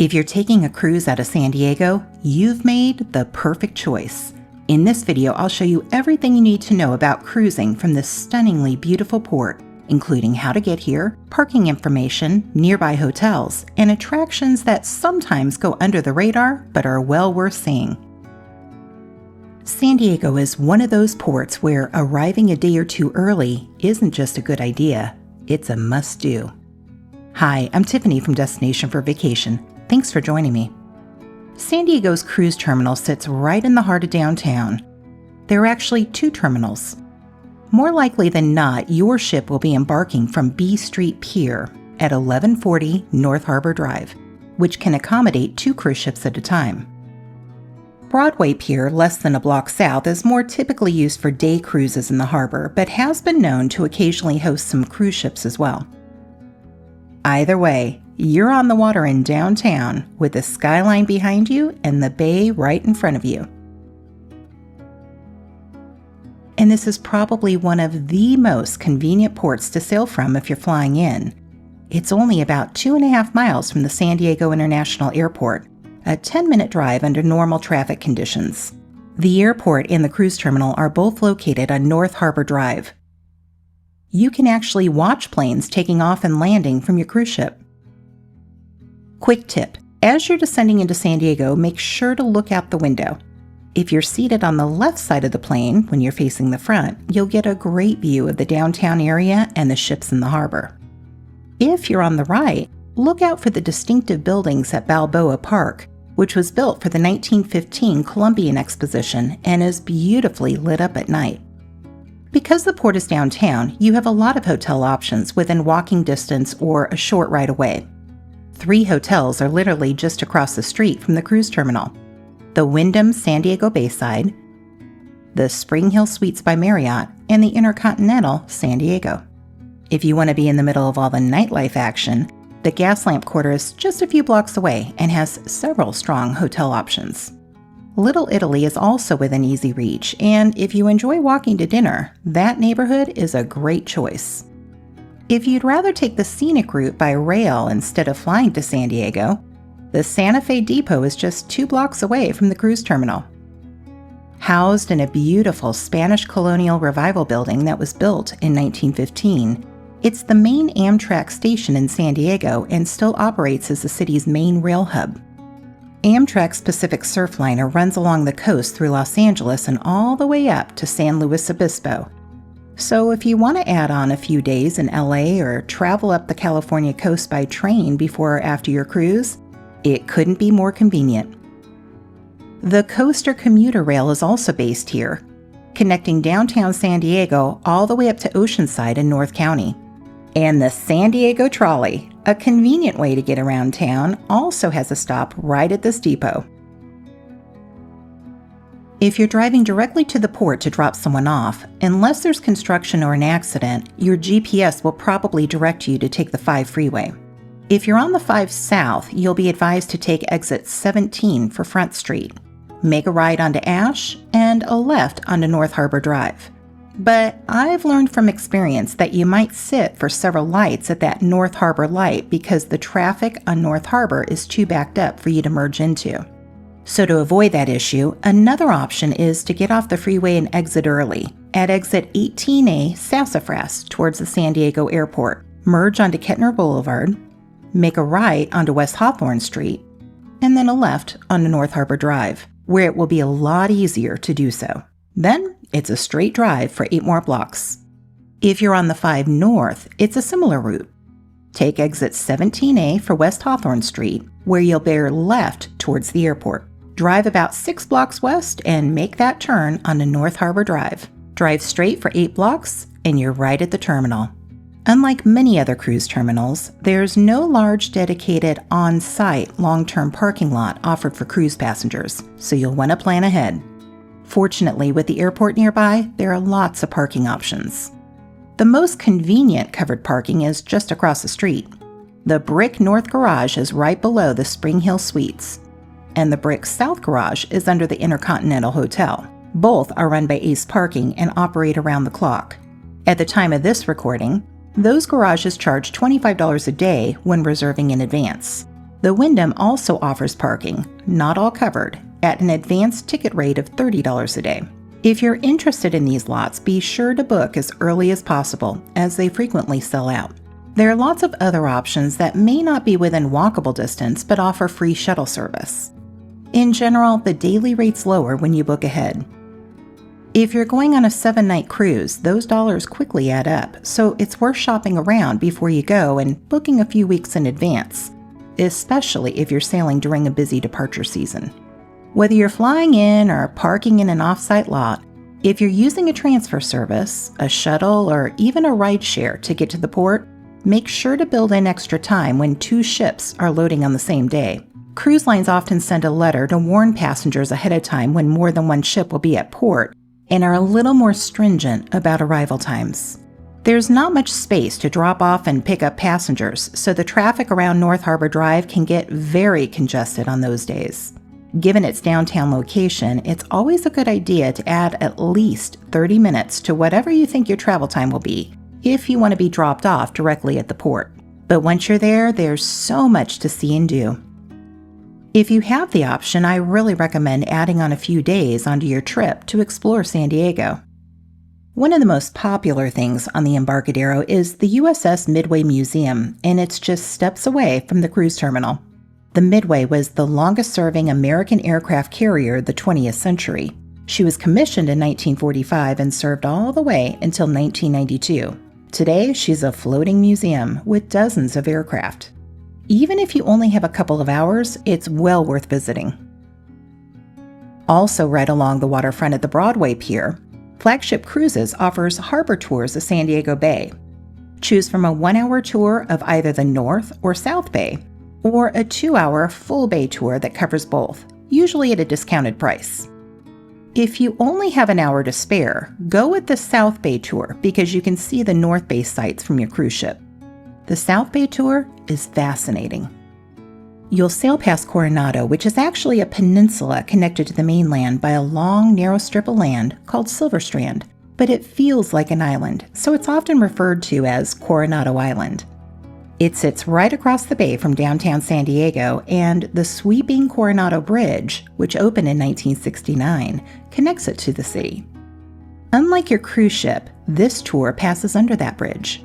If you're taking a cruise out of San Diego, you've made the perfect choice. In this video, I'll show you everything you need to know about cruising from this stunningly beautiful port, including how to get here, parking information, nearby hotels, and attractions that sometimes go under the radar but are well worth seeing. San Diego is one of those ports where arriving a day or two early isn't just a good idea, it's a must-do. Hi, I'm Tiffany from Destination for Vacation. Thanks for joining me. San Diego's cruise terminal sits right in the heart of downtown. There are actually two terminals. More likely than not, your ship will be embarking from B Street Pier at 1140 North Harbor Drive, which can accommodate 2 cruise ships at a time. Broadway Pier, less than a block south, is more typically used for day cruises in the harbor, but has been known to occasionally host some cruise ships as well. Either way, you're on the water in downtown with the skyline behind you and the bay right in front of you. And this is probably one of the most convenient ports to sail from if you're flying in. It's only about 2.5 miles from the San Diego International Airport, a 10-minute drive under normal traffic conditions. The airport and the cruise terminal are both located on North Harbor Drive. You can actually watch planes taking off and landing from your cruise ship. Quick tip, as you're descending into San Diego, make sure to look out the window. If you're seated on the left side of the plane when you're facing the front, you'll get a great view of the downtown area and the ships in the harbor. If you're on the right, look out for the distinctive buildings at Balboa Park, which was built for the 1915 Columbian Exposition and is beautifully lit up at night. Because the port is downtown, you have a lot of hotel options within walking distance or a short ride away. 3 hotels are literally just across the street from the cruise terminal: the Wyndham San Diego Bayside, the Spring Hill Suites by Marriott, and the Intercontinental San Diego. If you want to be in the middle of all the nightlife action, the Gaslamp Quarter is just a few blocks away and has several strong hotel options. Little Italy is also within easy reach, and if you enjoy walking to dinner, that neighborhood is a great choice. If you'd rather take the scenic route by rail instead of flying to San Diego, the Santa Fe Depot is just 2 blocks away from the cruise terminal. Housed in a beautiful Spanish colonial revival building that was built in 1915, it's the main Amtrak station in San Diego and still operates as the city's main rail hub. Amtrak's Pacific Surfliner runs along the coast through Los Angeles and all the way up to San Luis Obispo. So if you want to add on a few days in LA or travel up the California coast by train before or after your cruise, it couldn't be more convenient. The Coaster Commuter Rail is also based here, connecting downtown San Diego all the way up to Oceanside in North County. And the San Diego Trolley, a convenient way to get around town, also has a stop right at this depot. If you're driving directly to the port to drop someone off, unless there's construction or an accident, your GPS will probably direct you to take the 5 freeway. If you're on the 5 south, you'll be advised to take exit 17 for Front Street, make a right onto Ash, and a left onto North Harbor Drive. But I've learned from experience that you might sit for several lights at that North Harbor light because the traffic on North Harbor is too backed up for you to merge into. So to avoid that issue, another option is to get off the freeway and exit early at exit 18A Sassafras towards the San Diego Airport, merge onto Kettner Boulevard, make a right onto West Hawthorne Street, and then a left onto North Harbor Drive, where it will be a lot easier to do so. Then it's a straight drive for 8 more blocks. If you're on the 5 north, it's a similar route. Take exit 17A for West Hawthorne Street, where you'll bear left towards the airport. Drive about 6 blocks west and make that turn onto North Harbor Drive. Drive straight for 8 blocks and you're right at the terminal. Unlike many other cruise terminals, there's no large dedicated on-site long-term parking lot offered for cruise passengers, so you'll want to plan ahead. Fortunately, with the airport nearby, there are lots of parking options. The most convenient covered parking is just across the street. The Brick North Garage is right below the Spring Hill Suites, and the Brick South Garage is under the Intercontinental Hotel. Both are run by Ace Parking and operate around the clock. At the time of this recording, those garages charge $25 a day when reserving in advance. The Wyndham also offers parking, not all covered, at an advanced ticket rate of $30 a day. If you're interested in these lots, be sure to book as early as possible, as they frequently sell out. There are lots of other options that may not be within walkable distance but offer free shuttle service. In general, the daily rate's lower when you book ahead. If you're going on a 7-night cruise, those dollars quickly add up, so it's worth shopping around before you go and booking a few weeks in advance, especially if you're sailing during a busy departure season. Whether you're flying in or parking in an off-site lot, if you're using a transfer service, a shuttle, or even a rideshare to get to the port, make sure to build in extra time when 2 ships are loading on the same day. Cruise lines often send a letter to warn passengers ahead of time when more than one ship will be at port, and are a little more stringent about arrival times. There's not much space to drop off and pick up passengers, so the traffic around North Harbor Drive can get very congested on those days. Given its downtown location, it's always a good idea to add at least 30 minutes to whatever you think your travel time will be, if you want to be dropped off directly at the port. But once you're there, there's so much to see and do. If you have the option, I really recommend adding on a few days onto your trip to explore San Diego. One of the most popular things on the Embarcadero is the USS Midway Museum, and it's just steps away from the cruise terminal. The Midway was the longest-serving American aircraft carrier of the 20th century. She was commissioned in 1945 and served all the way until 1992. Today, she's a floating museum with dozens of aircraft. Even if you only have a couple of hours, it's well worth visiting. Also right along the waterfront at the Broadway Pier, Flagship Cruises offers harbor tours of San Diego Bay. Choose from a 1-hour tour of either the North or South Bay, or a 2-hour full bay tour that covers both, usually at a discounted price. If you only have an hour to spare, go with the South Bay tour because you can see the North Bay sights from your cruise ship. The South Bay tour is fascinating. You'll sail past Coronado, which is actually a peninsula connected to the mainland by a long, narrow strip of land called Silver Strand, but it feels like an island, so it's often referred to as Coronado Island. It sits right across the bay from downtown San Diego, and the sweeping Coronado Bridge, which opened in 1969, connects it to the city. Unlike your cruise ship, this tour passes under that bridge.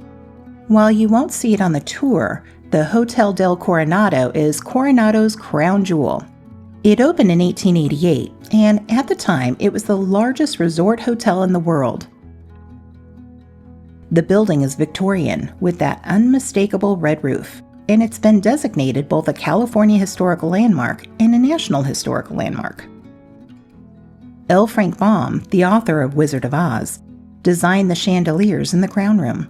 While you won't see it on the tour, the Hotel del Coronado is Coronado's crown jewel. It opened in 1888, and at the time, it was the largest resort hotel in the world. The building is Victorian, with that unmistakable red roof, and it's been designated both a California Historical Landmark and a National Historical Landmark. L. Frank Baum, the author of Wizard of Oz, designed the chandeliers in the crown room.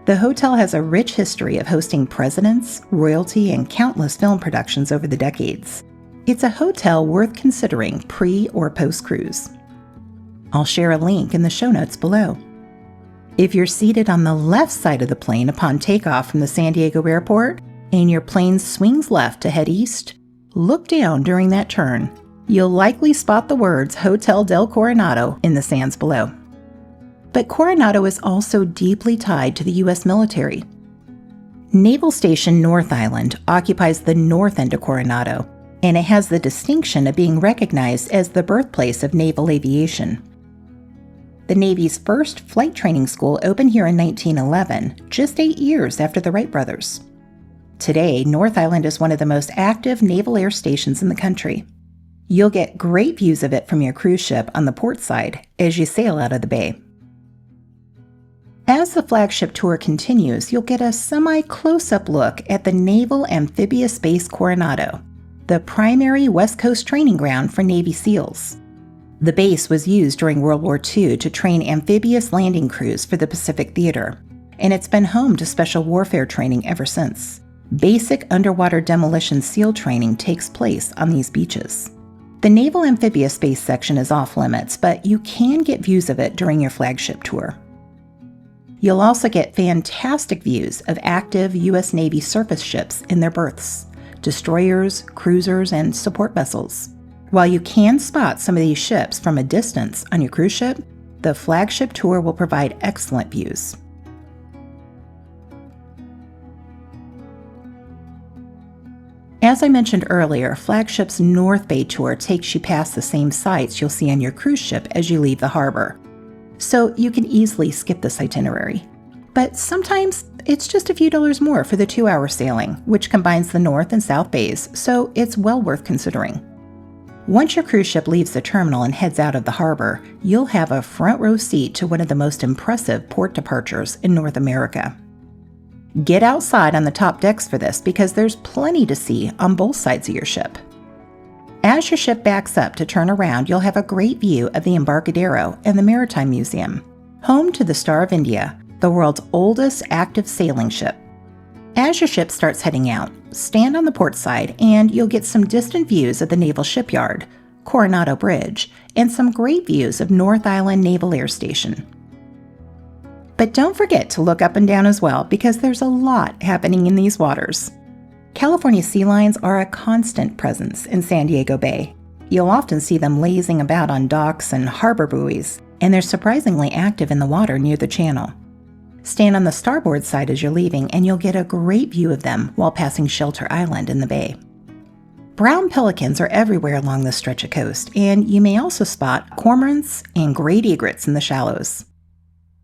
The hotel has a rich history of hosting presidents, royalty, and countless film productions over the decades. It's a hotel worth considering pre- or post-cruise. I'll share a link in the show notes below. If you're seated on the left side of the plane upon takeoff from the San Diego airport and your plane swings left to head east, look down during that turn. You'll likely spot the words Hotel del Coronado in the sands below. But Coronado is also deeply tied to the U.S. military. Naval Station North Island occupies the north end of Coronado, and it has the distinction of being recognized as the birthplace of naval aviation. The Navy's first flight training school opened here in 1911, just 8 years after the Wright brothers. Today, North Island is one of the most active naval air stations in the country. You'll get great views of it from your cruise ship on the port side as you sail out of the bay. As the flagship tour continues, you'll get a semi-close-up look at the Naval Amphibious Base Coronado, the primary West Coast training ground for Navy SEALs. The base was used during World War II to train amphibious landing crews for the Pacific Theater, and it's been home to special warfare training ever since. Basic underwater demolition SEAL training takes place on these beaches. The Naval Amphibious Base section is off-limits, but you can get views of it during your flagship tour. You'll also get fantastic views of active U.S. Navy surface ships in their berths, destroyers, cruisers, and support vessels. While you can spot some of these ships from a distance on your cruise ship, the flagship tour will provide excellent views. As I mentioned earlier, Flagship's North Bay tour takes you past the same sites you'll see on your cruise ship as you leave the harbor, so you can easily skip this itinerary. But sometimes it's just a few dollars more for the 2-hour sailing, which combines the North and South Bays, so it's well worth considering. Once your cruise ship leaves the terminal and heads out of the harbor, you'll have a front row seat to one of the most impressive port departures in North America. Get outside on the top decks for this because there's plenty to see on both sides of your ship. As your ship backs up to turn around, you'll have a great view of the Embarcadero and the Maritime Museum, home to the Star of India, the world's oldest active sailing ship. As your ship starts heading out, stand on the port side and you'll get some distant views of the Naval Shipyard, Coronado Bridge, and some great views of North Island Naval Air Station. But don't forget to look up and down as well because there's a lot happening in these waters. California sea lions are a constant presence in San Diego Bay. You'll often see them lazing about on docks and harbor buoys, and they're surprisingly active in the water near the channel. Stand on the starboard side as you're leaving and you'll get a great view of them while passing Shelter Island in the bay. Brown pelicans are everywhere along this stretch of coast, and you may also spot cormorants and great egrets in the shallows.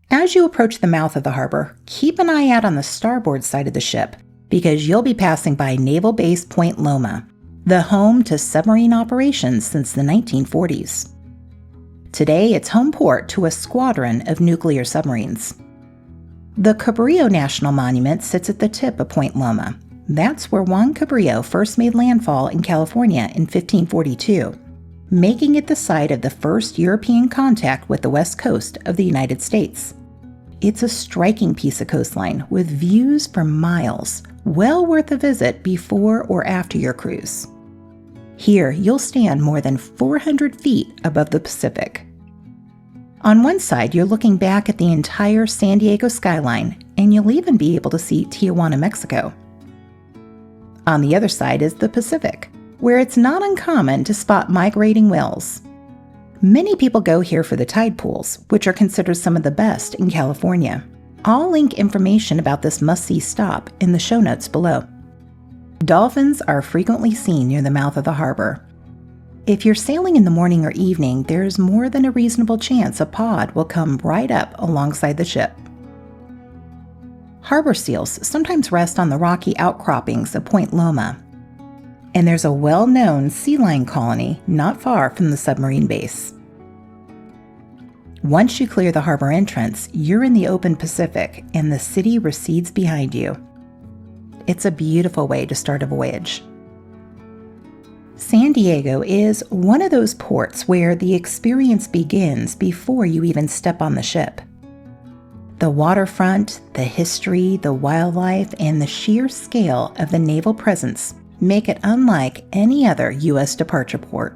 As you approach the mouth of the harbor, keep an eye out on the starboard side of the ship because you'll be passing by Naval Base Point Loma, the home to submarine operations since the 1940s. Today, it's home port to a squadron of nuclear submarines. The Cabrillo National Monument sits at the tip of Point Loma. That's where Juan Cabrillo first made landfall in California in 1542, making it the site of the first European contact with the west coast of the United States. It's a striking piece of coastline with views for miles, well worth a visit before or after your cruise. Here, you'll stand more than 400 feet above the Pacific. On one side, you're looking back at the entire San Diego skyline, and you'll even be able to see Tijuana, Mexico. On the other side is the Pacific, where it's not uncommon to spot migrating whales. Many people go here for the tide pools, which are considered some of the best in California. I'll link information about this must-see stop in the show notes below. Dolphins are frequently seen near the mouth of the harbor. If you're sailing in the morning or evening, there's more than a reasonable chance a pod will come right up alongside the ship. Harbor seals sometimes rest on the rocky outcroppings of Point Loma, and there's a well-known sea lion colony not far from the submarine base. Once you clear the harbor entrance, you're in the open Pacific and the city recedes behind you. It's a beautiful way to start a voyage. San Diego is one of those ports where the experience begins before you even step on the ship. The waterfront, the history, the wildlife, and the sheer scale of the naval presence make it unlike any other U.S. departure port.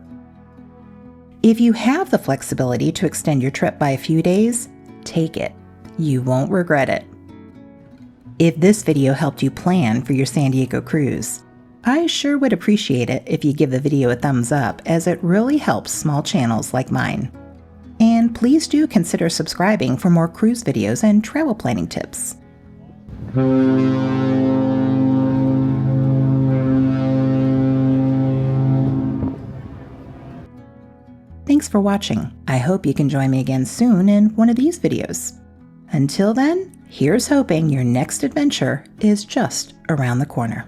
If you have the flexibility to extend your trip by a few days, take it. You won't regret it. If this video helped you plan for your San Diego cruise, I sure would appreciate it if you give the video a thumbs up, as it really helps small channels like mine. And please do consider subscribing for more cruise videos and travel planning tips. Thanks for watching. I hope you can join me again soon in one of these videos. Until then, here's hoping your next adventure is just around the corner.